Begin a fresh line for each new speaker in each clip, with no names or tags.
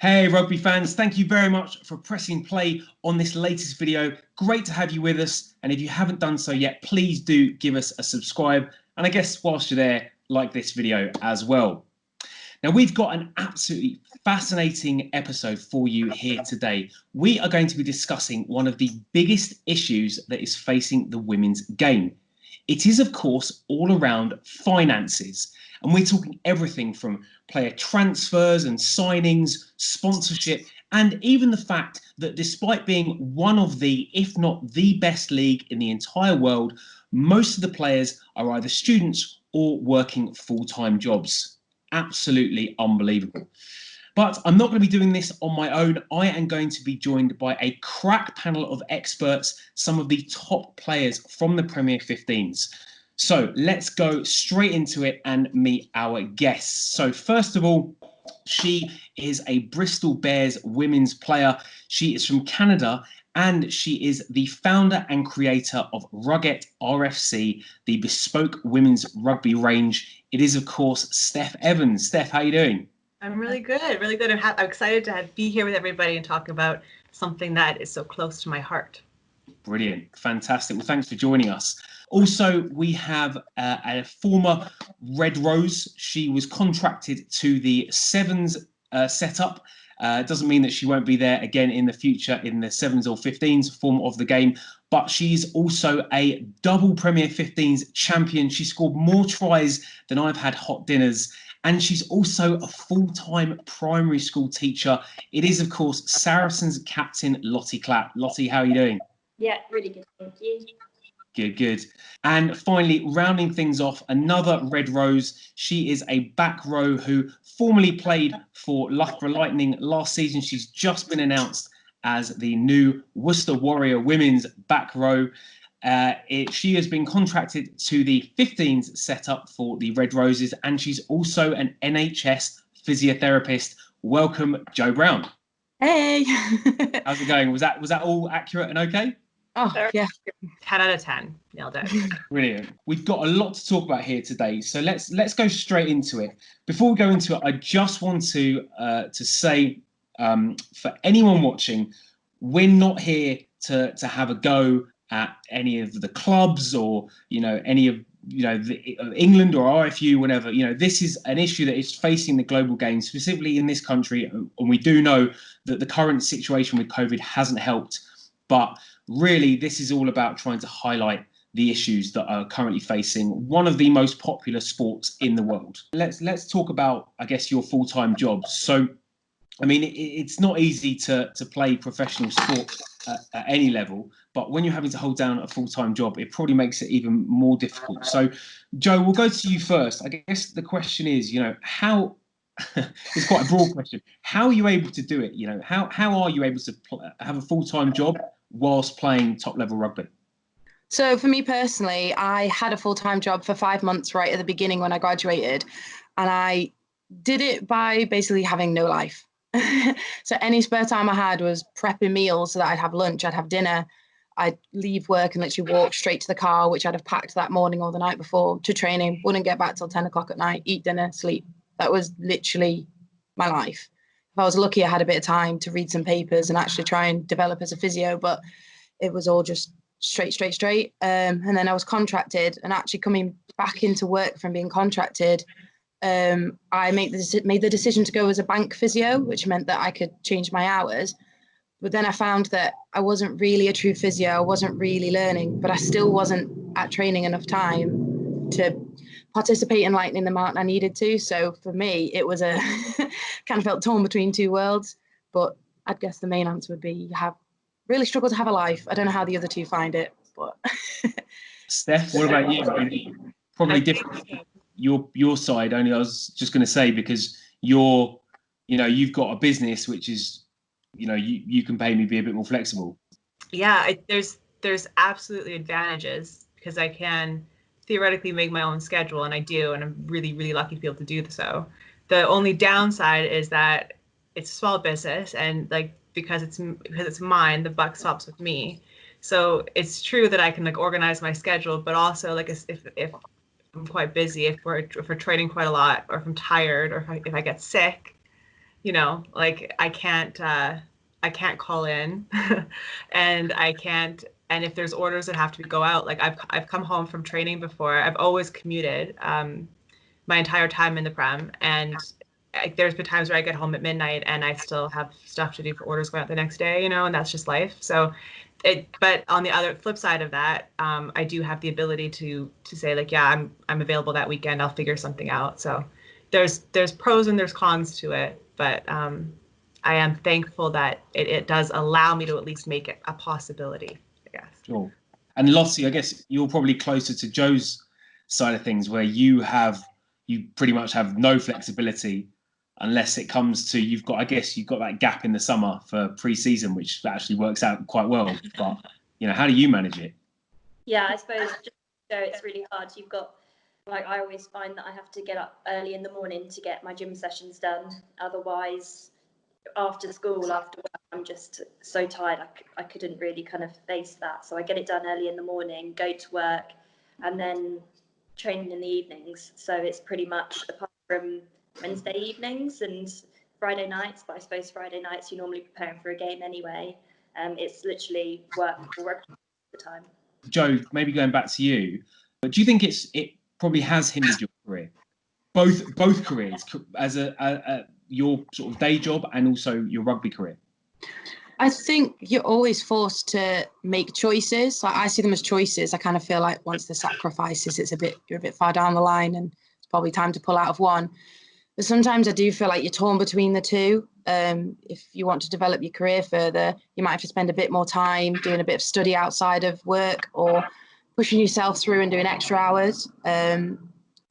Hey rugby fans, thank you very much for pressing play on this latest video. Great to have you with us, and if you haven't done so yet, please do give us a subscribe, and I guess whilst you're there, like this video as well. Now we've got an absolutely fascinating episode for you here today. We are going to be discussing one of the biggest issues that is facing the women's game. It is, of course, all around finances. And we're talking everything from player transfers and signings, sponsorship, and even the fact that despite being one of the, if not the best league in the entire world, most of the players are either students or working full-time jobs. Absolutely unbelievable. But I'm not going to be doing this on my own. I am going to be joined by a crack panel of experts, some of the top players from the Premier 15s. So let's go straight into it and meet our guests. So first of all, she is a Bristol Bears women's player. She is from Canada and she is the founder and creator of Rugby RFC, the bespoke women's rugby range. It is, of course, Steph Evans. Steph, how are you doing?
I'm really good, really good. I'm excited to be here with everybody and talk about something that is so close to my heart.
Brilliant. Fantastic. Well, thanks for joining us. Also, we have a former Red Rose. She was contracted to the Sevens setup. It doesn't mean that she won't be there again in the future in the Sevens or 15s form of the game, but she's also a double Premier 15s champion. She scored more tries than I've had hot dinners. And she's also a full-time primary school teacher. It is, of course, Saracens captain Lottie Clapp. Lottie, how are you doing?
Yeah, really good, thank you.
Good, good. And finally, rounding things off, another Red Rose. She is a back row who formerly played for Loughborough Lightning last season. She's just been announced as the new Worcester Warrior women's back row. She has been contracted to the 15s setup for the Red Roses, and she's also an NHS physiotherapist. Welcome, Jo Brown.
Hey.
How's it going? Was that all accurate and okay?
Oh, yeah.
10 out of 10. Nailed it.
Brilliant. We've got a lot to talk about here today, so let's go straight into it. Before we go into it, I just want to say for anyone watching, we're not here to have a go at any of the clubs or any of England or RFU, whatever. This is an issue that is facing the global game, specifically in this country, and we do know that the current situation with COVID hasn't helped, but really this is all about trying to highlight the issues that are currently facing one of the most popular sports in the world. Let's talk about, I guess, your full-time job. So I mean, it's not easy to play professional sport at any level, but when you're having to hold down a full-time job, it probably makes it even more difficult. So, Jo, we'll go to you first. I guess the question is, how, it's quite a broad question. How are you able to do it? How are you able to have a full-time job whilst playing top-level rugby?
So for me personally, I had a full-time job for 5 months right at the beginning when I graduated, and I did it by basically having no life. So any spare time I had was prepping meals so that I'd have lunch, I'd have dinner, I'd leave work and literally walk straight to the car, which I'd have packed that morning or the night before, to training, wouldn't get back till 10 o'clock at night, eat dinner, sleep. That was literally my life. If I was lucky, I had a bit of time to read some papers and actually try and develop as a physio, but it was all just straight. And then I was contracted, and actually coming back into work from being contracted, I made the decision to go as a bank physio, which meant that I could change my hours. But then I found that I wasn't really a true physio. I wasn't really learning, but I still wasn't at training enough time to participate in Lightning the amount I needed to. So for me, it was a kind of felt torn between two worlds. But I'd guess the main answer would be you have really struggled to have a life. I don't know how the other two find it, but.
Steph, what about you? Probably different. Your side only. I was just going to say, because you've got a business which is, you can pay me, be a bit more flexible.
Yeah, there's absolutely advantages because I can theoretically make my own schedule, and I do, and I'm really, really lucky to be able to do so. The only downside is that it's a small business, and because it's mine, the buck stops with me. So it's true that I can organize my schedule, but also if I'm quite busy, if we're training quite a lot, or if I'm tired, or if I get sick, you know, like I can't call in and I can't, and if there's orders that have to go out, like I've come home from training before. I've always commuted my entire time in the Prem, and there's been times where I get home at midnight and I still have stuff to do for orders going out the next day, you know, and that's just life. So but on the other flip side of that, I do have the ability to say like, yeah, I'm available that weekend. I'll figure something out. So there's pros and there's cons to it, but I am thankful that it does allow me to at least make it a possibility, I guess.
Sure. And Lottie, I guess you're probably closer to Joe's side of things, where you pretty much have no flexibility unless it comes to you've got that gap in the summer for pre-season, which actually works out quite well. But you know, how do you manage it?
Yeah, I suppose just so it's really hard. You've got, like, I always find that I have to get up early in the morning to get my gym sessions done. Otherwise, after school, after work, I'm just so tired. I couldn't really kind of face that. So I get it done early in the morning, go to work, and then training in the evenings. So it's pretty much, apart from Wednesday evenings and Friday nights, but I suppose Friday nights you're normally preparing for a game anyway. It's literally work all the time.
Joe, maybe going back to you, but do you think it probably has hindered your career, both careers, as your sort of day job and also your rugby career?
I think you're always forced to make choices. Like, I see them as choices. I kind of feel like once the sacrifices, you're a bit far down the line and it's probably time to pull out of one. But sometimes I do feel like you're torn between the two. If you want to develop your career further, you might have to spend a bit more time doing a bit of study outside of work or pushing yourself through and doing extra hours. And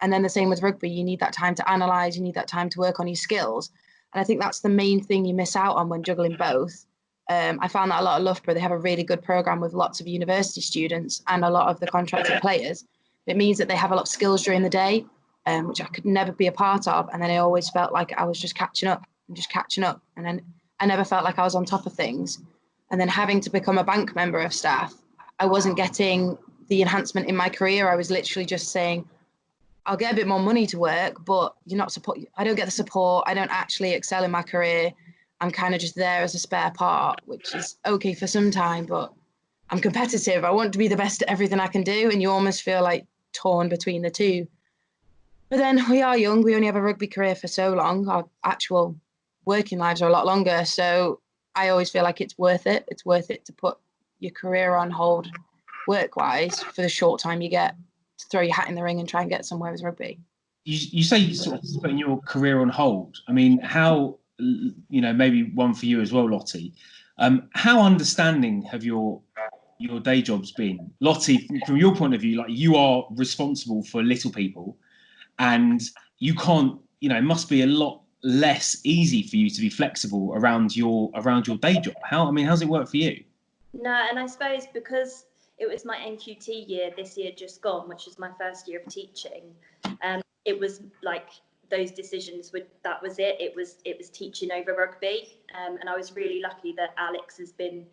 then the same with rugby. You need that time to analyse. You need that time to work on your skills. And I think that's the main thing you miss out on when juggling both. I found that a lot of Loughborough, they have a really good programme with lots of university students and a lot of the contracted players. It means that they have a lot of skills during the day, which I could never be a part of. And then I always felt like I was just catching up. And then I never felt like I was on top of things. And then having to become a bank member of staff, I wasn't getting the enhancement in my career. I was literally just saying, I'll get a bit more money to work, but I don't get the support. I don't actually excel in my career. I'm kind of just there as a spare part, which is okay for some time, but I'm competitive. I want to be the best at everything I can do. And you almost feel like torn between the two. But then we are young. We only have a rugby career for so long. Our actual working lives are a lot longer. So I always feel like it's worth it. It's worth it to put your career on hold work-wise for the short time you get to throw your hat in the ring and try and get somewhere with rugby.
You say you sort of putting your career on hold. I mean, how, you know, maybe one for you as well, Lottie. How understanding have your day jobs been? Lottie, from your point of view, like, you are responsible for little people and you can't, you know, it must be a lot less easy for you to be flexible around your day job. How's it work for you?
No, and I suppose because it was my NQT year this year just gone, which is my first year of teaching, it was like those decisions that was it. It was teaching over rugby, and I was really lucky that Alex has been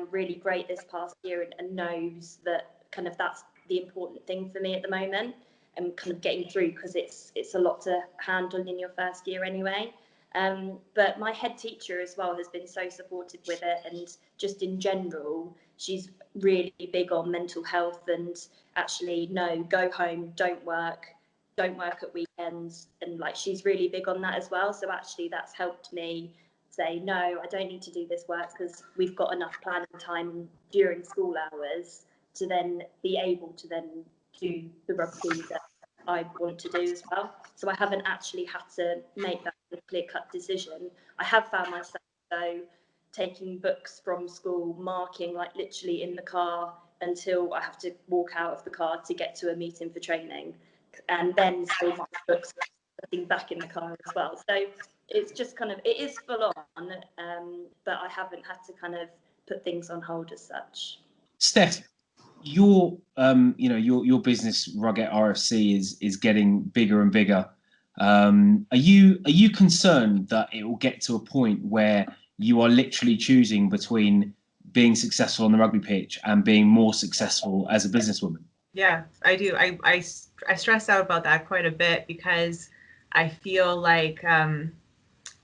really great this past year and knows that kind of that's the important thing for me at the moment, and kind of getting through, because it's a lot to handle in your first year anyway. But my head teacher as well has been so supportive with it, and just in general, she's really big on mental health and actually, no, go home, don't work at weekends, and like she's really big on that as well. So actually that's helped me say, no, I don't need to do this work because we've got enough planning time during school hours to then be able to then do the rugby that I want to do as well. So I haven't actually had to make that clear-cut decision. I have found myself though taking books from school, marking like literally in the car until I have to walk out of the car to get to a meeting for training, and then still mark books back in the car as well. So it's just kind of, it is full on, but I haven't had to kind of put things on hold as such.
Steph, your business Ruggett RFC is getting bigger and bigger. Are you concerned that it will get to a point where you are literally choosing between being successful on the rugby pitch and being more successful as a businesswoman?
Yeah, I do. I stress out about that quite a bit, because I feel like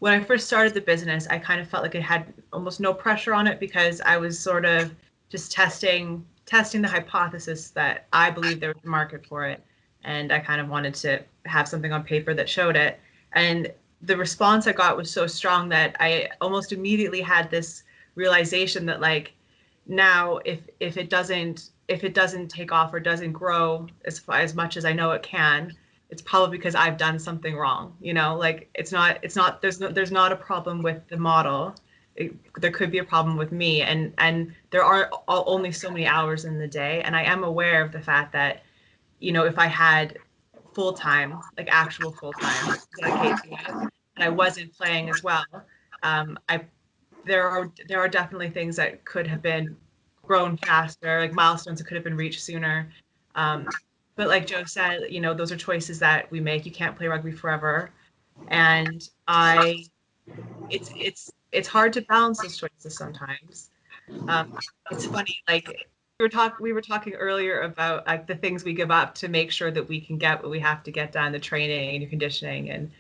when I first started the business, I kind of felt like it had almost no pressure on it because I was sort of just testing the hypothesis that I believed there was a market for it. And I kind of wanted to have something on paper that showed it. And the response I got was so strong that I almost immediately had this realization that, like, now if it doesn't take off or doesn't grow as much as I know it can, it's probably because I've done something wrong. You know, like there's not a problem with the model. There could be a problem with me, and there are only so many hours in the day, and I am aware of the fact that, you know, if I had full time, like actual full time dedicated to it, and I wasn't playing as well, there are definitely things that could have been grown faster, like milestones that could have been reached sooner. But like Joe said, you know, those are choices that we make. You can't play rugby forever, and it's hard to balance those choices sometimes. It's funny, like we were talking earlier about like the things we give up to make sure that we can get what we have to get done, the training and your conditioning, and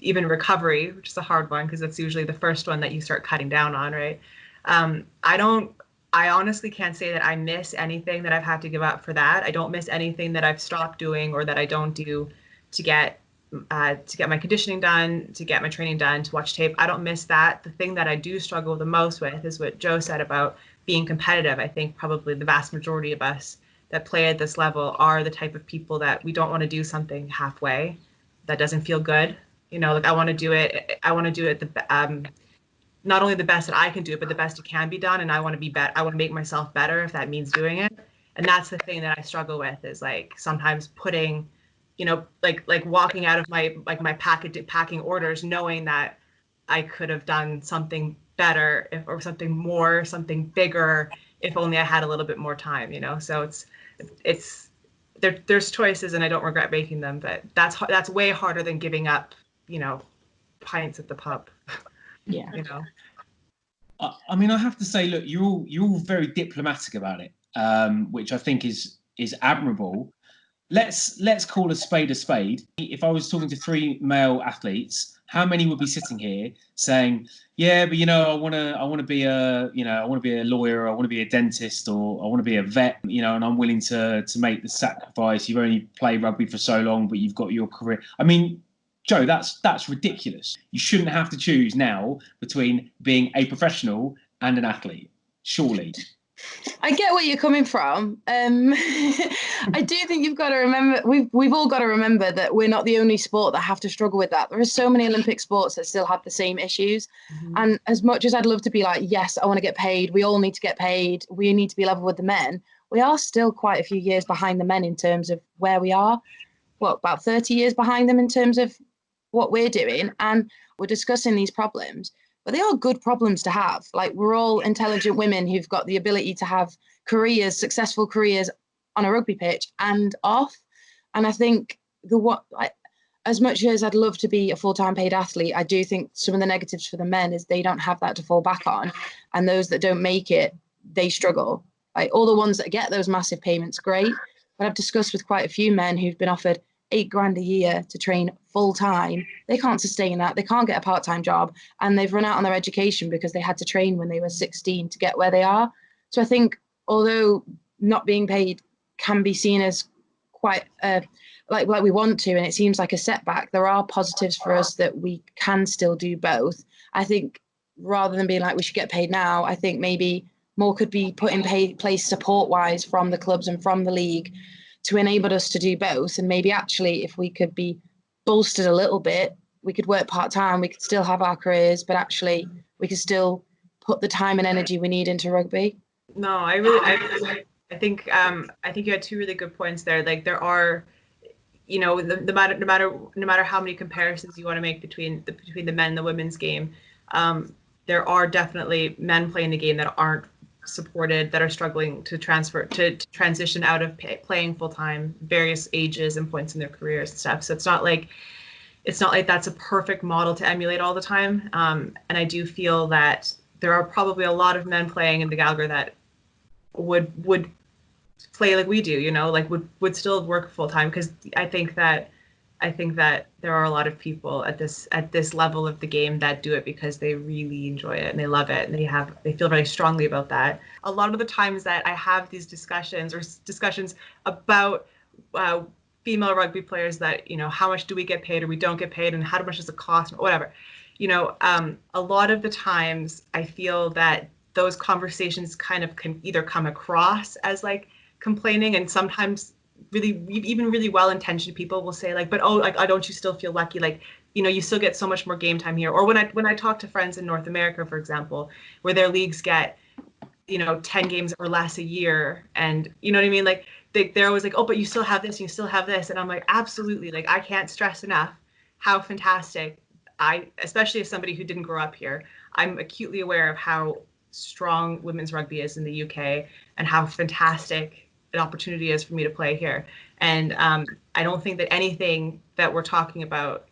even recovery, which is a hard one because that's usually the first one that you start cutting down on, right? I honestly can't say that I miss anything that I've had to give up for that. I don't miss anything that I've stopped doing or that I don't do to get my conditioning done, to get my training done, to watch tape. I don't miss that. The thing that I do struggle the most with is what Joe said about being competitive. I think probably the vast majority of us that play at this level are the type of people that we don't want to do something halfway that doesn't feel good. You know, like I want to do it not only the best that I can do it, but the best it can be done. And I want to be better. I want to make myself better if that means doing it. And that's the thing that I struggle with is like sometimes putting, you know, like walking out of my packing orders, knowing that I could have done something better or something more, something bigger, if only I had a little bit more time, you know? So there's choices and I don't regret making them, but that's way harder than giving up, you know, pints at the pub.
Yeah.
You know.
I mean, I have to say, look, you're all very diplomatic about it, which I think is admirable. Let's call a spade a spade. If I was talking to 3 male athletes, how many would be sitting here saying, "Yeah, but you know, I want to be a lawyer, or I want to be a dentist, or I want to be a vet, you know, and I'm willing to make the sacrifice. You've only played rugby for so long, but you've got your career." I mean, Joe, that's ridiculous. You shouldn't have to choose now between being a professional and an athlete, surely.
I get where you're coming from. I do think you've got to remember, we've all got to remember that we're not the only sport that have to struggle with that. There are so many Olympic sports that still have the same issues. Mm-hmm. And as much as I'd love to be like, yes, I want to get paid, we all need to get paid, we need to be level with the men, we are still quite a few years behind the men in terms of where we are. What, about 30 years behind them in terms of what we're doing, and we're discussing these problems, but they are good problems to have. Like, we're all intelligent women who've got the ability to have careers, successful careers on a rugby pitch and off. And I think as much as I'd love to be a full-time paid athlete, I do think some of the negatives for the men is they don't have that to fall back on, and those that don't make it, they struggle. Like, all the ones that get those massive payments, great, but I've discussed with quite a few men who've been offered $8,000 a year to train full time. They can't sustain that. They can't get a part-time job, and they've run out on their education because they had to train when they were 16 to get where they are. So I think, although not being paid can be seen as quite like we want to, and it seems like a setback, there are positives for us that we can still do both. I think rather than being like we should get paid now, I think maybe more could be put in place support-wise from the clubs and from the league to enable us to do both. And maybe actually, if we could be bolstered a little bit, we could work part-time, we could still have our careers, but actually we could still put the time and energy we need into rugby.
No, I think you had 2 really good points there. Like, there are, you know, no matter how many comparisons you want to make between the men and the women's game, there are definitely men playing the game that aren't supported, that are struggling to transition out of playing full time, various ages and points in their careers and stuff. So it's not like that's a perfect model to emulate all the time. And I do feel that there are probably a lot of men playing in the Gallagher that would play like we do, you know, like would still work full time, because I think I think that there are a lot of people at this level of the game that do it because they really enjoy it and they love it and they feel very strongly about that. A lot of the times that I have these discussions about female rugby players, that, you know, how much do we get paid or we don't get paid, and how much does it cost, or whatever, you know, a lot of the times I feel that those conversations kind of can either come across as like complaining, and sometimes really well-intentioned people will say like, but oh, like, don't you still feel lucky, like, you know, you still get so much more game time here. Or when I talk to friends in North America, for example, where their leagues get, you know, 10 games or less a year, and you know what I mean, like they're always like, oh, but you still have this and you still have this, and I'm like, absolutely, like I can't stress enough how fantastic especially as somebody who didn't grow up here, I'm acutely aware of how strong women's rugby is in the UK and how fantastic an opportunity is for me to play here. And I don't think that anything that we're talking about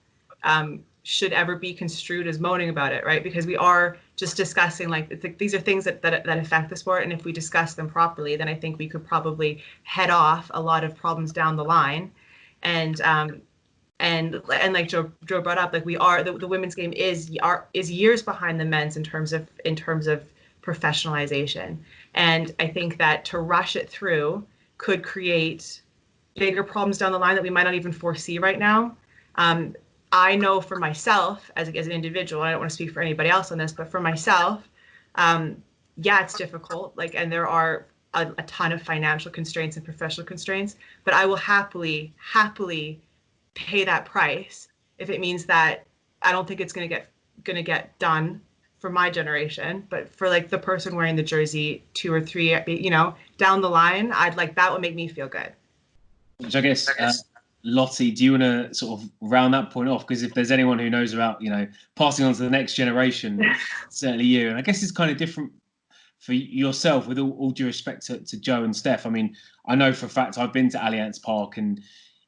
should ever be construed as moaning about it, right? Because we are just discussing, like, these are things that affect the sport, and if we discuss them properly, then I think we could probably head off a lot of problems down the line. And like Joe brought up, like, we are the women's game is years behind the men's in terms of professionalization, and I think that to rush it through could create bigger problems down the line that we might not even foresee right now. I know for myself as an individual, I don't want to speak for anybody else on this, but for myself, yeah, it's difficult. Like, and there are a ton of financial constraints and professional constraints, but I will happily pay that price if it means that I don't think it's going to get done for my generation, but for like the person wearing the jersey 2 or 3, you know, down the line, that would make me feel good.
Which I guess, Lottie, do you want to sort of round that point off? Because if there's anyone who knows about, you know, passing on to the next generation, certainly you. And I guess it's kind of different for yourself, with all due respect to Joe and Steph. I mean, I know for a fact I've been to Allianz Park, and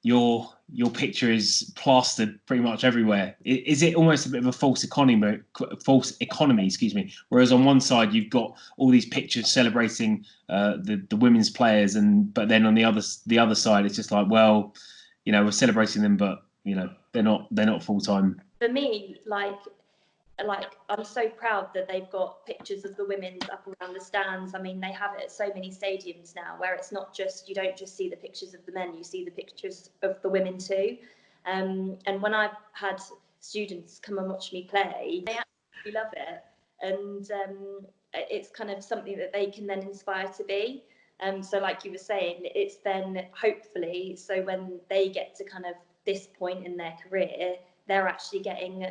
your picture is plastered pretty much everywhere. Is it almost a bit of a false economy, excuse me? Whereas on one side you've got all these pictures celebrating the women's players, but then on the other side it's just like, well, you know, we're celebrating them, but you know, they're not full time.
For me, like I'm so proud that they've got pictures of the women's up around the stands. I mean, they have it at so many stadiums now, where it's not just, you don't just see the pictures of the men, you see the pictures of the women too. And when I've had students come and watch me play, they absolutely love it. And it's kind of something that they can then inspire to be. So like you were saying, it's then hopefully, so when they get to kind of this point in their career, they're actually getting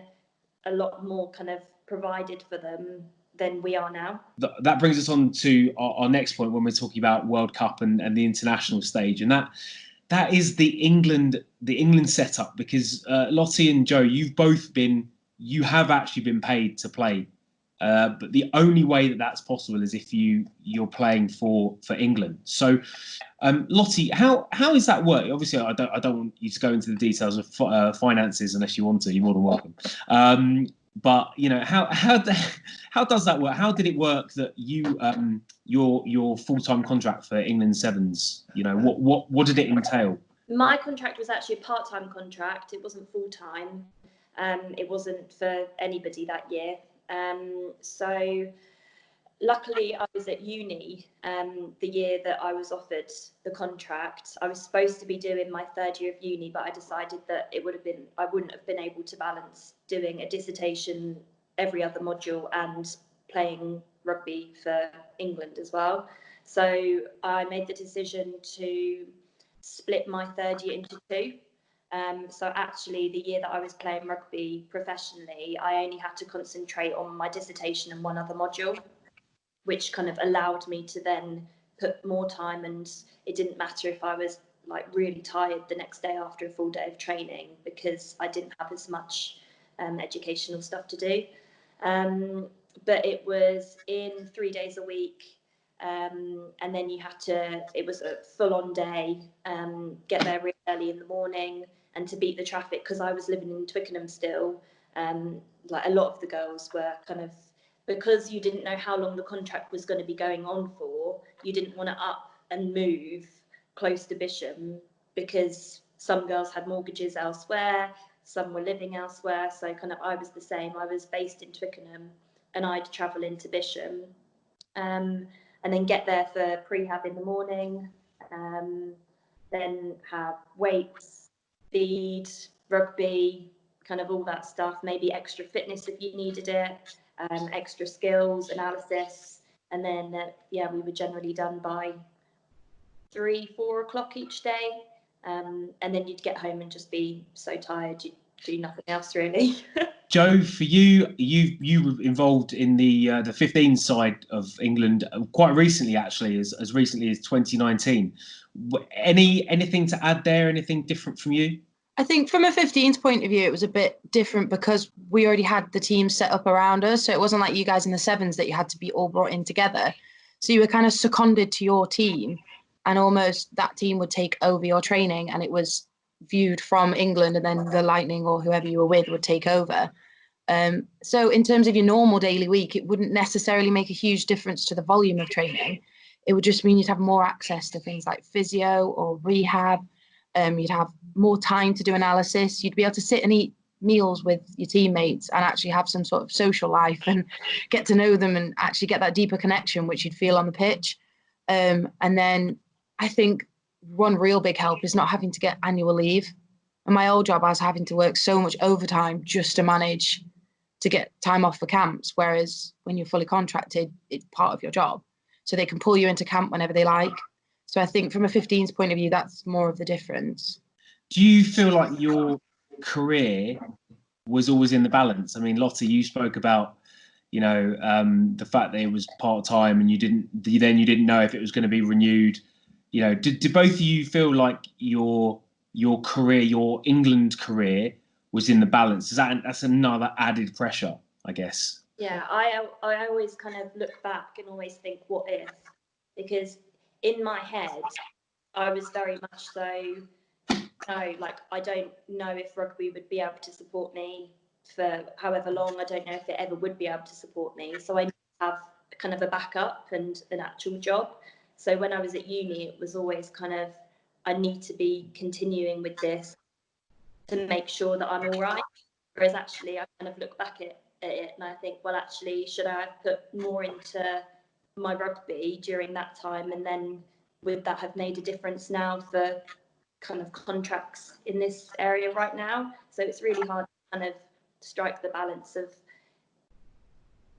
a lot more kind of provided for them than we are now.
That brings us on to our next point when we're talking about World Cup and the international stage, and that is the England setup, because Lottie and Joe, you have actually been paid to play, but the only way that's possible is if you're playing for England. So Lottie, how is that work? Obviously, I don't want you to go into the details of finances unless you want to. You're more than welcome. But you know, how does that work? How did it work that you your full-time contract for England Sevens? You know, what did it entail?
My contract was actually a part-time contract. It wasn't full-time. It wasn't for anybody that year. So luckily I was at uni the year that I was offered the contract. I was supposed to be doing my 3rd year of uni, but I decided that I wouldn't have been able to balance doing a dissertation every other module and playing rugby for England as well. So I made the decision to split my 3rd year into 2. So actually the year that I was playing rugby professionally, I only had to concentrate on my dissertation and one other module, which kind of allowed me to then put more time, and it didn't matter if I was like really tired the next day after a full day of training, because I didn't have as much educational stuff to do. But it was in 3 days a week. And then it was a full-on day, get there really early in the morning, and to beat the traffic, because I was living in Twickenham still. Like a lot of the girls were kind of, because you didn't know how long the contract was going to be going on for, you didn't want to up and move close to Bisham, because some girls had mortgages elsewhere, some were living elsewhere. So kind of I was the same. I was based in Twickenham and I'd travel into Bisham, and then get there for prehab in the morning, then have weights, speed, rugby, kind of all that stuff, maybe extra fitness if you needed it, extra skills, analysis. And then, we were generally done by 3-4 o'clock each day. And then you'd get home and just be so tired, you'd do nothing else really.
Joe, for you were involved in the 15 side of England quite recently, actually, as recently as 2019. Anything to add there? Anything different from you?
I think from a 15s point of view, it was a bit different because we already had the team set up around us. So it wasn't like you guys in the 7s that you had to be all brought in together. So you were kind of seconded to your team, and almost that team would take over your training, and it was viewed from England, and then the Lightning or whoever you were with would take over. So in terms of your normal daily week, it wouldn't necessarily make a huge difference to the volume of training. It would just mean you'd have more access to things like physio or rehab. You'd have more time to do analysis. You'd be able to sit and eat meals with your teammates and actually have some sort of social life and get to know them and actually get that deeper connection, which you'd feel on the pitch. And then I think one real big help is not having to get annual leave. In my old job, I was having to work so much overtime just to manage to get time off for camps, whereas when you're fully contracted, it's part of your job. So they can pull you into camp whenever they like. So I think from a 15s point of view, that's more of the difference.
Do you feel like your career was always in the balance? I mean, Lottie, you spoke about, the fact that it was part-time and you didn't know if it was going to be renewed. Did both of you feel like your career, your England career, was in the balance? That's another added pressure, I guess.
Yeah, I always kind of look back and always think, what if? Because in my head, I was very much so, no, like, I don't know if rugby would be able to support me for however long. I don't know if it ever would be able to support me. So I need to have kind of a backup and an actual job. So when I was at uni, it was always kind of, I need to be continuing with this to make sure that I'm all right. Whereas actually, I kind of look back at it and I think, well, actually, should I have put more into my rugby during that time? And then would that have made a difference now for kind of contracts in this area right now? So it's really hard to kind of strike the balance of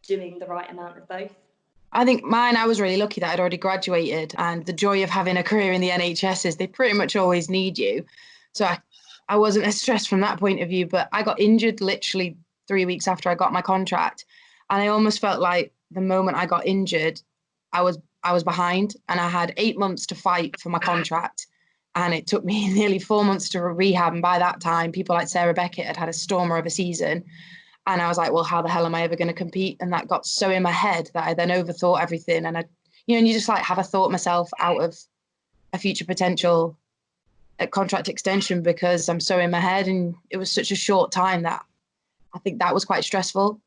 doing the right amount of both.
I think I was really lucky that I'd already graduated, and the joy of having a career in the NHS is they pretty much always need you. So I wasn't as stressed from that point of view, but I got injured literally 3 weeks after I got my contract. And I almost felt like the moment I got injured, I was behind, and I had 8 months to fight for my contract. And it took me nearly 4 months to rehab. And by that time, people like Sarah Beckett had had a stormer of a season. And I was like, well, how the hell am I ever going to compete? And that got so in my head that I then overthought everything. And and you just like have a thought myself out of a future potential contract extension because I'm so in my head. And it was such a short time that I think that was quite stressful.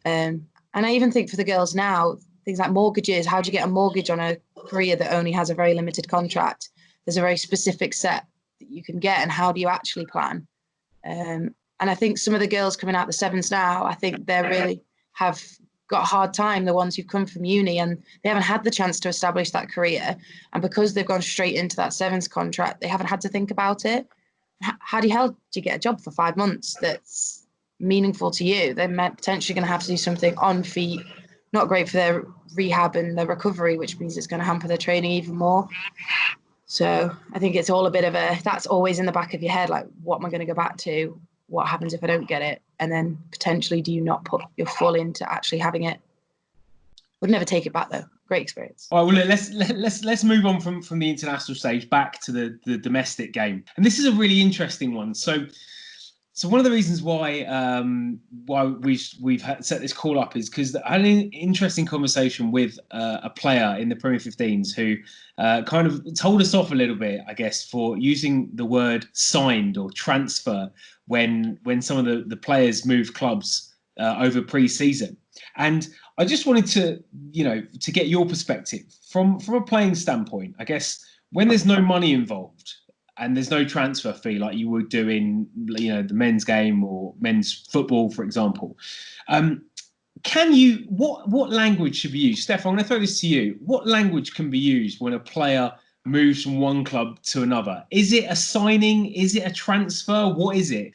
And I even think for the girls now, things like mortgages, how do you get a mortgage on a career that only has a very limited contract? There's a very specific set that you can get, and how do you actually plan? And I think some of the girls coming out the 7s now, I think they really have got a hard time, the ones who've come from uni and they haven't had the chance to establish that career. And because they've gone straight into that 7s contract, they haven't had to think about it. How the hell do you get a job for 5 months that's meaningful to you? They're potentially going to have to do something on feet, not great for their rehab and their recovery, which means it's going to hamper their training even more. So I think it's all a bit of that's always in the back of your head, like, what am I going to go back to? What happens if I don't get it? And then potentially, do you not put your full into actually having it? Would never take it back though. Great experience.
All right, well, let's move on from the international stage back to the domestic game, and this is a really interesting one. So one of the reasons why we've set this call up is because I had an interesting conversation with a player in the Premier 15s who kind of told us off a little bit, I guess, for using the word signed or transfer when some of the players moved clubs over pre-season. And I just wanted to get your perspective from a playing standpoint. I guess when there's no money involved, and there's no transfer fee like you would do in, you know, the men's game or men's football, for example. What language should be used? Steph, I'm going to throw this to you. What language can be used when a player moves from one club to another? Is it a signing? Is it a transfer? What is it?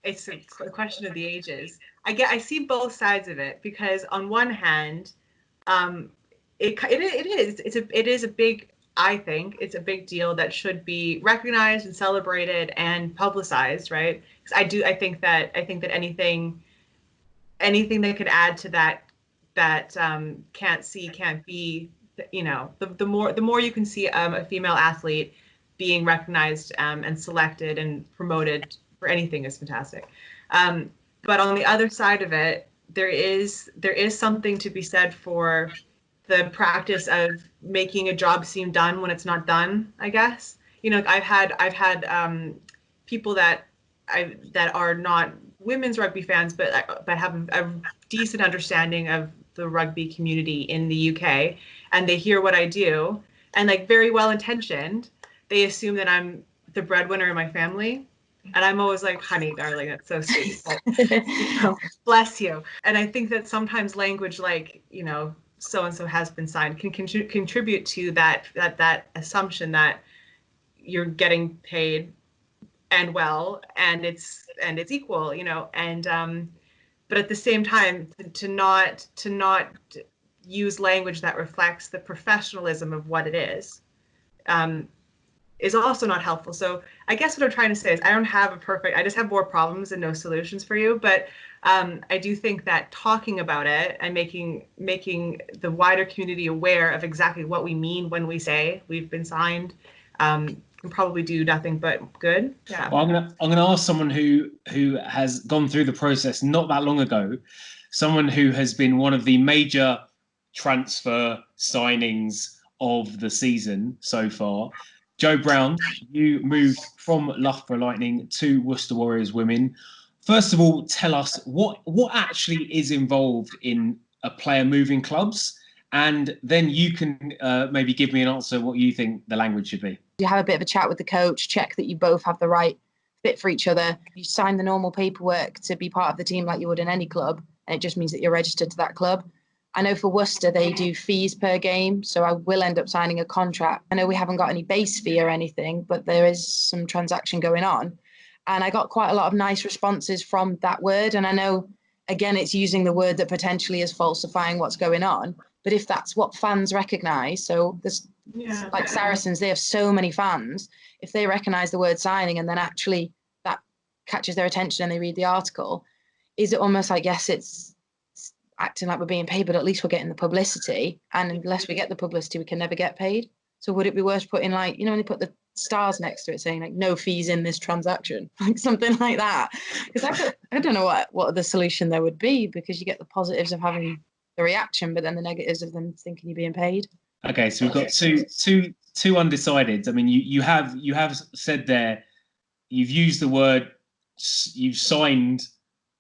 It's a question of the ages. I see both sides of it, because on one hand, it is a big, I think it's a big deal that should be recognized and celebrated and publicized, right? Because I think that anything that could add to that can't see, can't be, you know, the more you can see a female athlete being recognized and selected and promoted for anything is fantastic. But on the other side of it, there is something to be said for the practice of making a job seem done when it's not done, I guess. You know, I've had people that are not women's rugby fans, but have a decent understanding of the rugby community in the UK, and they hear what I do, and like very well intentioned, they assume that I'm the breadwinner in my family. And I'm always like, honey, darling, that's so sweet. But, you know, bless you. And I think that sometimes language like, you know, so-and-so has been signed can contribute to that assumption that you're getting paid and well, and it's equal, you know, and but at the same time, to not use language that reflects the professionalism of what it is also not helpful. So I guess what I'm trying to say is I don't have I just have more problems and no solutions for you. But I do think that talking about it and making the wider community aware of exactly what we mean when we say we've been signed can probably do nothing but good. Yeah.
Well, I'm gonna ask someone who has gone through the process not that long ago, someone who has been one of the major transfer signings of the season so far. Joe Brown, you moved from Loughborough Lightning to Worcester Warriors Women. First of all, tell us what actually is involved in a player moving clubs, and then you can maybe give me an answer what you think the language should be.
You have a bit of a chat with the coach, check that you both have the right fit for each other. You sign the normal paperwork to be part of the team like you would in any club, and it just means that you're registered to that club. I know for Worcester, they do fees per game, so I will end up signing a contract. I know we haven't got any base fee or anything, but there is some transaction going on. And I got quite a lot of nice responses from that word. And I know, again, it's using the word that potentially is falsifying what's going on. But if that's what fans recognise, so there's like Saracens, they have so many fans. If they recognise the word signing and then actually that catches their attention and they read the article, is it almost like, yes, it's acting like we're being paid, but at least we're getting the publicity, and unless we get the publicity we can never get paid. So would it be worth putting, like, you know, when they put the stars next to it saying like no fees in this transaction, like something like that? Because I don't know what the solution there would be, because you get the positives of having the reaction, but then the negatives of them thinking you're being paid.
Okay, so we've got two undecideds. I mean, you have said there, you've used the word, you've signed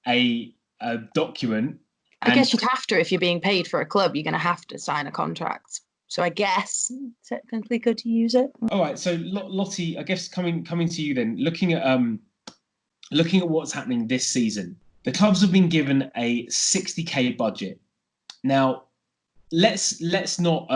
a document.
I guess you'd have to, if you're being paid for a club, you're going to have to sign a contract. So I guess technically could you use it?
All right. So Lottie, I guess coming to you then, looking at what's happening this season, the clubs have been given a 60k budget. Now, let's not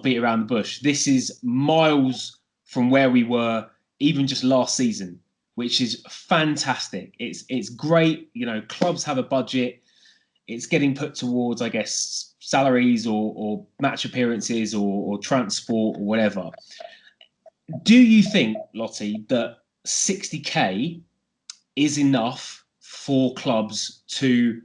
beat around the bush. This is miles from where we were even just last season, which is fantastic. It's great. You know, clubs have a budget. It's getting put towards, I guess, salaries or match appearances or transport or whatever. Do you think, Lottie, that 60k is enough for clubs to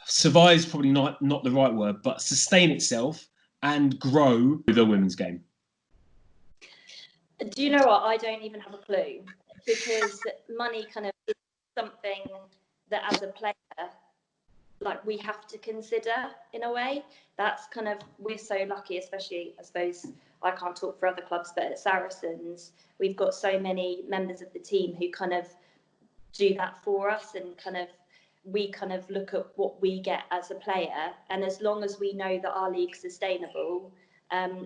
survive? Is probably not the right word, but sustain itself and grow the women's game?
Do you know what? I don't even have a clue, because money kind of is something that as a player, like, we have to consider in a way. That's kind of, we're so lucky, especially, I suppose, I can't talk for other clubs, but at Saracens, we've got so many members of the team who kind of do that for us, and kind of, we kind of look at what we get as a player. And as long as we know that our league's sustainable,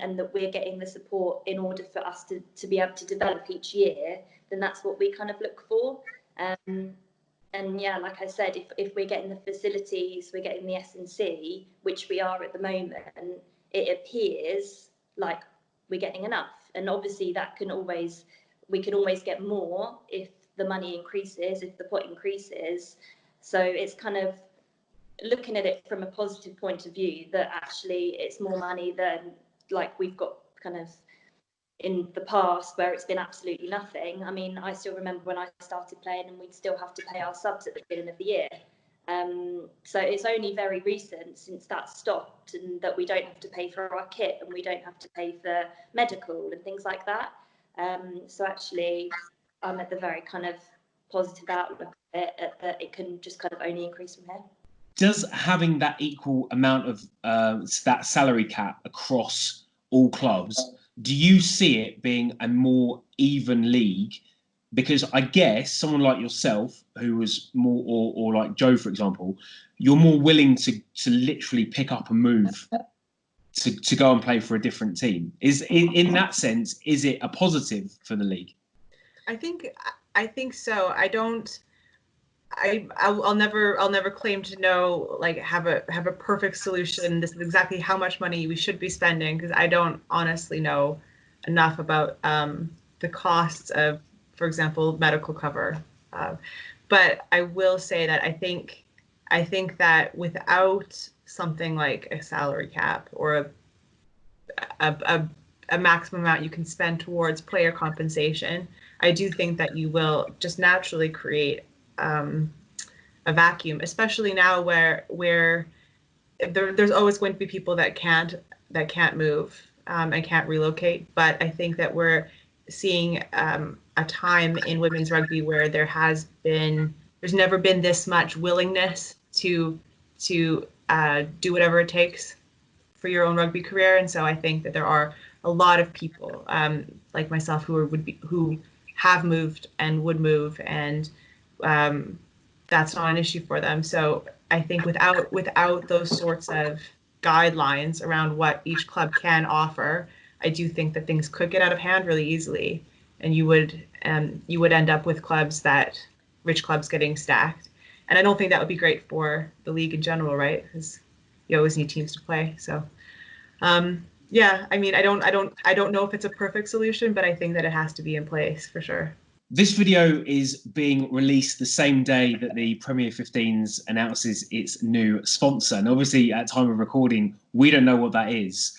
and that we're getting the support in order for us to be able to develop each year, then that's what we kind of look for. And yeah, like I said, if we're getting the facilities, we're getting the S&C, which we are at the moment, it appears like we're getting enough. And obviously we can always get more if the money increases, if the pot increases. So it's kind of looking at it from a positive point of view, that actually it's more money than like we've got kind of in the past where it's been absolutely nothing. I mean, I still remember when I started playing and we'd still have to pay our subs at the beginning of the year. So it's only very recent since that stopped, and that we don't have to pay for our kit and we don't have to pay for medical and things like that. So actually, I'm at the very kind of positive outlook that it can just kind of only increase from here.
Does having that equal amount of that salary cap across all clubs, do you see it being a more even league? Because I guess someone like yourself, who was more, or like Joe, for example, you're more willing to literally pick up and move to go and play for a different team. In that sense, is it a positive for the league?
I think so. I'll never claim to know, like, have a perfect solution. This is exactly how much money we should be spending, because I don't honestly know enough about the costs of, for example, medical cover. But I will say that I think that without something like a salary cap or a maximum amount you can spend towards player compensation, I do think that you will just naturally create a vacuum, especially now where there's always going to be people that can't move and can't relocate. But I think that we're seeing a time in women's rugby where there's never been this much willingness to do whatever it takes for your own rugby career. And so I think that there are a lot of people like myself who have moved and would move, and that's not an issue for them. So I think without those sorts of guidelines around what each club can offer, I do think that things could get out of hand really easily, and you would end up with rich clubs getting stacked. And I don't think that would be great for the league in general, right? Because you always need teams to play. So yeah, I mean, I don't know if it's a perfect solution, but I think that it has to be in place for sure.
This video is being released the same day that the Premier 15s announces its new sponsor. And obviously, at time of recording, we don't know what that is.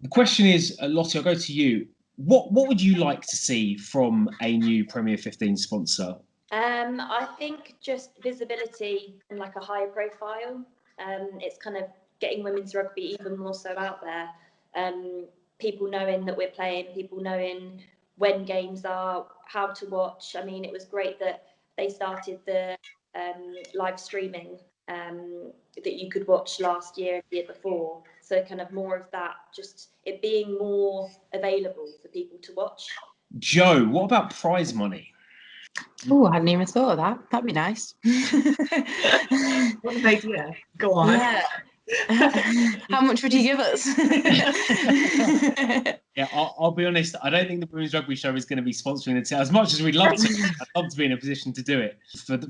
The question is, Lottie, I'll go to you. What would you like to see from a new Premier 15 sponsor?
I think just visibility and like a higher profile. It's kind of getting women's rugby even more so out there. People knowing that we're playing, people knowing when games are, how to watch. I mean, it was great that they started the live streaming that you could watch last year and the year before. So kind of more of that, just it being more available for people to watch.
Joe, what about prize money?
Oh, I hadn't even thought of that. That'd be nice.
What an idea. Go on.
Yeah. How much would you give us?
Yeah, I'll be honest. I don't think the Women's Rugby Show is going to be sponsoring the team. As much as we'd love to, I'd love to be in a position to do it.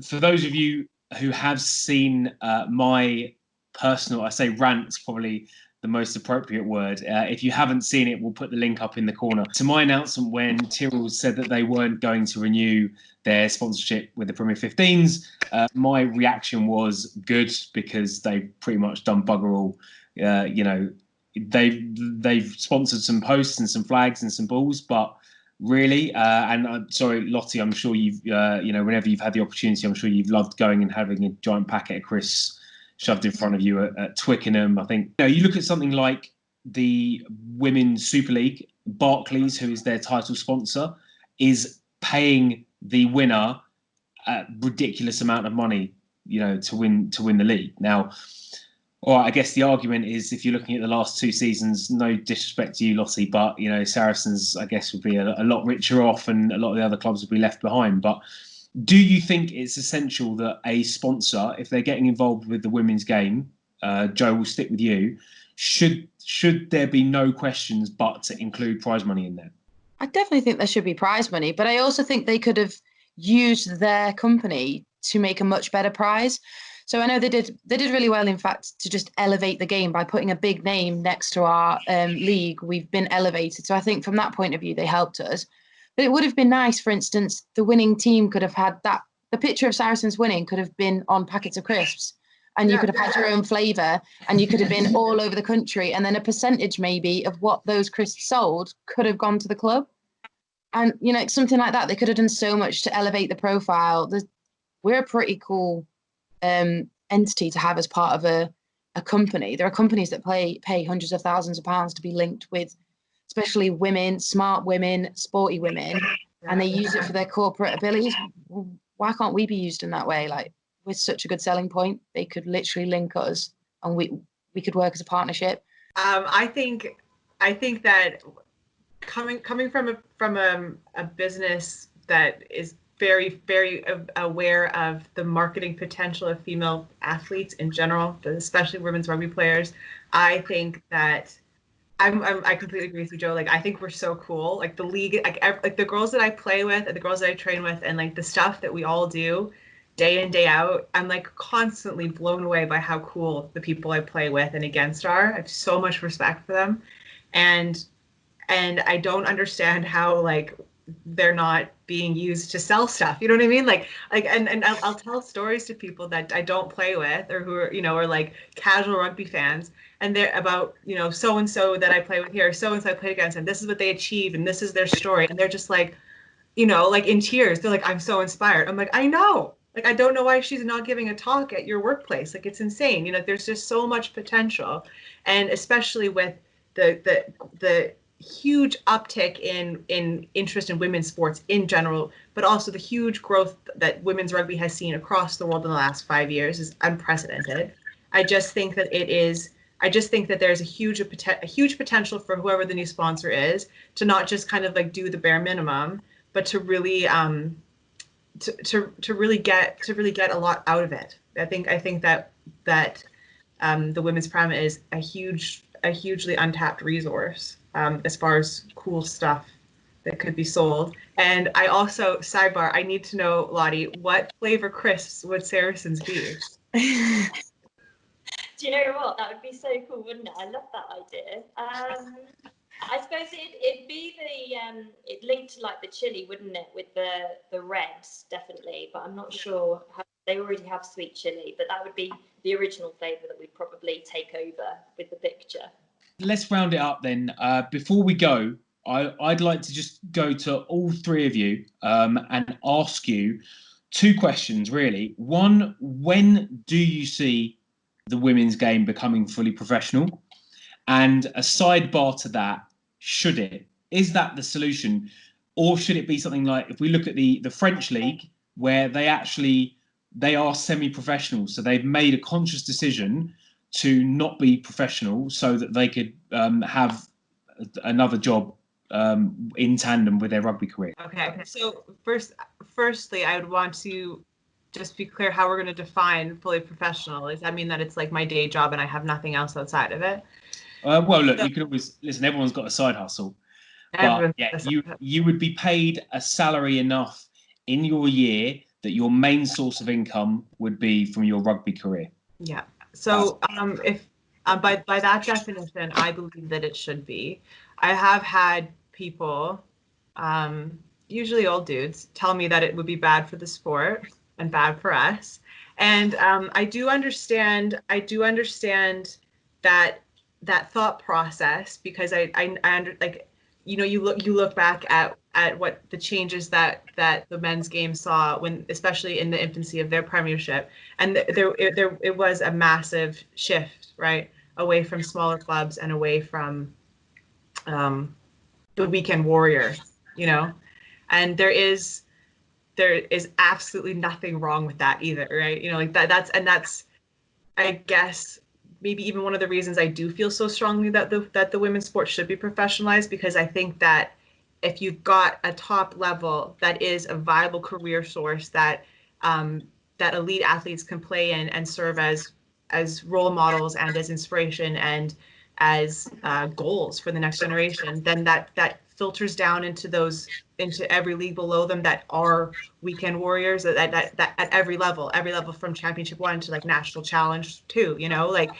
For those of you who have seen my personal, I say rant's probably the most appropriate word. If you haven't seen it, we'll put the link up in the corner. To my announcement when Tyrrell said that they weren't going to renew their sponsorship with the Premier 15s, my reaction was good, because they've pretty much done bugger all. You know, they've sponsored some posts and some flags and some balls, but really, and I'm sorry, Lottie, I'm sure you've, whenever you've had the opportunity, I'm sure you've loved going and having a giant packet of crisps shoved in front of you at Twickenham. I think, you look at something like the Women's Super League, Barclays, who is their title sponsor, is paying the winner a ridiculous amount of money, to win the league. Now, all right, I guess the argument is, if you're looking at the last two seasons, no disrespect to you, Lottie, but Saracens, I guess, would be a lot richer off, and a lot of the other clubs would be left behind. But do you think it's essential that a sponsor, if they're getting involved with the women's game, Joe, will stick with you, should should there be no questions but to include prize money in there?
I definitely think there should be prize money, but I also think they could have used their company to make a much better prize. So I know they did really well, in fact, to just elevate the game by putting a big name next to our league. We've been elevated. So I think from that point of view, they helped us. But it would have been nice, for instance, the winning team could have had that. The picture of Saracens winning could have been on packets of crisps, and you could have had your own flavour, and you could have been all over the country. And then a percentage maybe of what those crisps sold could have gone to the club. And, you know, something like that. They could have done so much to elevate the profile. We're a pretty cool entity to have as part of a company. There are companies that pay hundreds of thousands of pounds to be linked with, especially women, smart women, sporty women, and they use it for their corporate abilities. Why can't we be used in that way? Like, we're such a good selling point. They could literally link us, and we could work as a partnership.
I think that coming from a business that is very, very aware of the marketing potential of female athletes in general, but especially women's rugby players, I think that I completely agree with you, Joe. Like, I think we're so cool. Like, the league, like the girls that I play with and the girls that I train with, and like the stuff that we all do day in, day out, I'm like constantly blown away by how cool the people I play with and against are. I have so much respect for them. And I don't understand how, like, they're not being used to sell stuff. You know what I mean? Like, and I'll tell stories to people that I don't play with, or who are, you know, are like casual rugby fans, and they're about, you know, so and so that I play with here, so and so I played against, and this is what they achieved, and this is their story, and they're just like, you know, like in tears. They're like, I'm so inspired. I'm like, I know. Like, I don't know why she's not giving a talk at your workplace. Like, it's insane. You know, there's just so much potential, and especially with the huge uptick in interest in women's sports in general, but also the huge growth that women's rugby has seen across the world in the last 5 years is unprecedented. I just think that there's a huge potential for whoever the new sponsor is to not just kind of like do the bare minimum, but to really to really get a lot out of it. I think that the women's prem is a hugely untapped resource as far as cool stuff that could be sold. And I also, sidebar, I need to know, Lottie, what flavor crisps would Saracens be?
Do you know what? That would be so cool, wouldn't it? I love that idea. I suppose it'd be it linked to like the chili, wouldn't it? With the reds, definitely. But I'm not sure how they already have sweet chili, but that would be the original flavour that we'd probably take over with the picture.
Let's round it up then. Before we go, I'd like to just go to all three of you and ask you two questions, really. One, when do you see the women's game becoming fully professional? And a sidebar to that, should it? Is that the solution? Or should it be something like, if we look at the French league, where they are semi-professional, so they've made a conscious decision to not be professional so that they could have another job in tandem with their rugby career.
Okay. So firstly, I would want to just be clear how we're going to define fully professional. Does that mean that it's like my day job and I have nothing else outside of it?
Well, look, you can always listen. Everyone's got a side hustle, but yeah, you would be paid a salary enough in your year that your main source of income would be from your rugby career.
Yeah. So if by that definition, I believe that it should be. I have had people, usually old dudes, tell me that it would be bad for the sport and bad for us. And I do understand that thought process, because I like, you know, you look back at what the changes that the men's game saw when, especially in the infancy of their premiership, and it was a massive shift, right, away from smaller clubs and away from the weekend warrior, you know, and there is absolutely nothing wrong with that either, right? You know, like that's I guess maybe even one of the reasons I do feel so strongly that the women's sport should be professionalized, because I think that if you've got a top level that is a viable career source that elite athletes can play in and serve as role models and as inspiration and as goals for the next generation, then that filters down into every league below them that are weekend warriors that at every level from championship 1 to like national challenge 2, like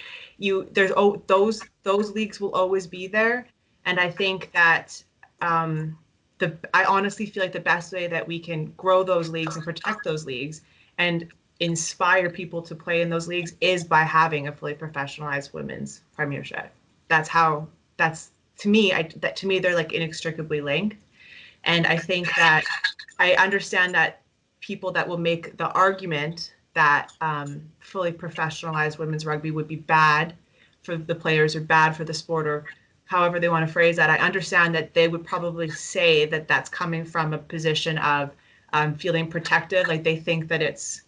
there's those leagues will always be there. And I think that I honestly feel like the best way that we can grow those leagues and protect those leagues and inspire people to play in those leagues is by having a fully professionalized women's premiership. That's to me, they're like inextricably linked. And I think that I understand that people that will make the argument that fully professionalized women's rugby would be bad for the players or bad for the sport, or however they want to phrase that. I understand that they would probably say that that's coming from a position of feeling protective. Like they think that it's,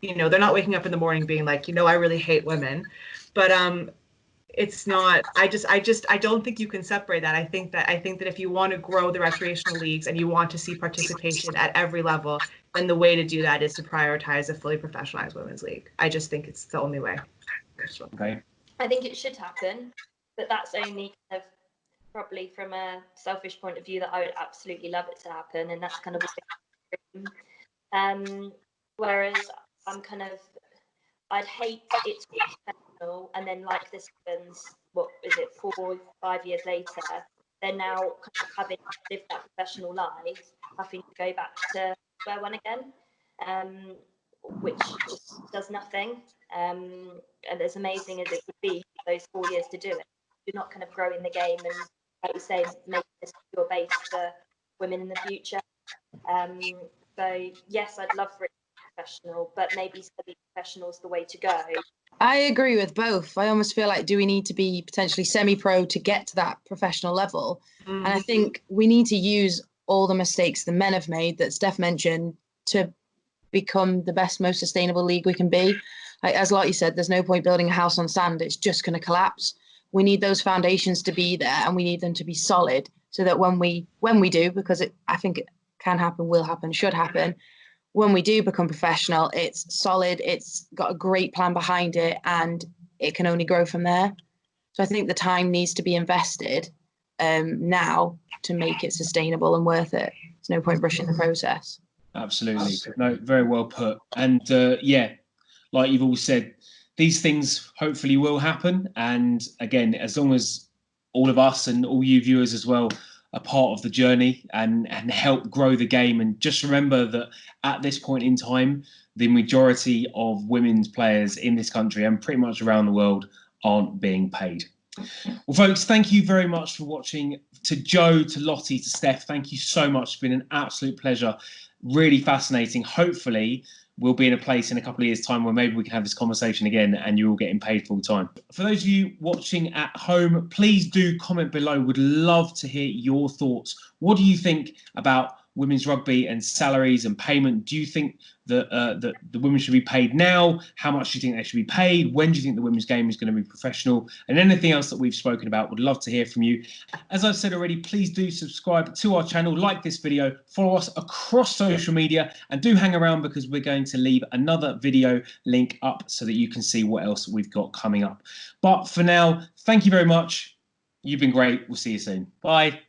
they're not waking up in the morning being like, I really hate women. But it's not. I don't think you can separate that. I think that if you want to grow the recreational leagues and you want to see participation at every level, then the way to do that is to prioritize a fully professionalized women's league. I just think it's the only way.
Okay.
I think it should happen, but that's only kind of probably from a selfish point of view that I would absolutely love it to happen, and that's kind of whereas I'd hate it to be professional, and then like this happens, 4-5 years later, they're now kind of having lived that professional life, having to go back to square one again, which just does nothing. And as amazing as it would be those 4 years to do it, you're not kind of growing the game and, like you say, making this your base for women in the future. So yes, I'd love for it to be professional, but maybe semi-professional is the way to go.
I agree with both. I almost feel like, do we need to be potentially semi-pro to get to that professional level? And I think we need to use all the mistakes the men have made that Steph mentioned to become the best, most sustainable league we can be. Like, as Lottie said, there's no point building a house on sand. It's just going to collapse. We need those foundations to be there, and we need them to be solid so that when we do, because I think it can happen, will happen, should happen, when we do become professional, it's solid, it's got a great plan behind it, and it can only grow from there. So I think the time needs to be invested now to make it sustainable and worth it. There's no point rushing the process.
Absolutely. No, very well put. And yeah, like you've all said, these things hopefully will happen. And again, as long as all of us and all you viewers as well are part of the journey and help grow the game. And just remember that at this point in time, the majority of women's players in this country and pretty much around the world aren't being paid. Well, folks, thank you very much for watching. To Joe, to Lottie, to Steph, thank you so much. It's been an absolute pleasure. Really fascinating. Hopefully, we'll be in a place in a couple of years' time where maybe we can have this conversation again and you're all getting paid full time. For those of you watching at home, please do comment below. Would love to hear your thoughts. What do you think about women's rugby and salaries and payment? Do you think that the women should be paid now? How much do you think they should be paid? When do you think the women's game is going to be professional? And anything else that we've spoken about, would love to hear from you. As I've said already, please do subscribe to our channel, like this video, follow us across social media, and do hang around because we're going to leave another video link up so that you can see what else we've got coming up. But for now, thank you very much. You've been great. We'll see you soon. Bye.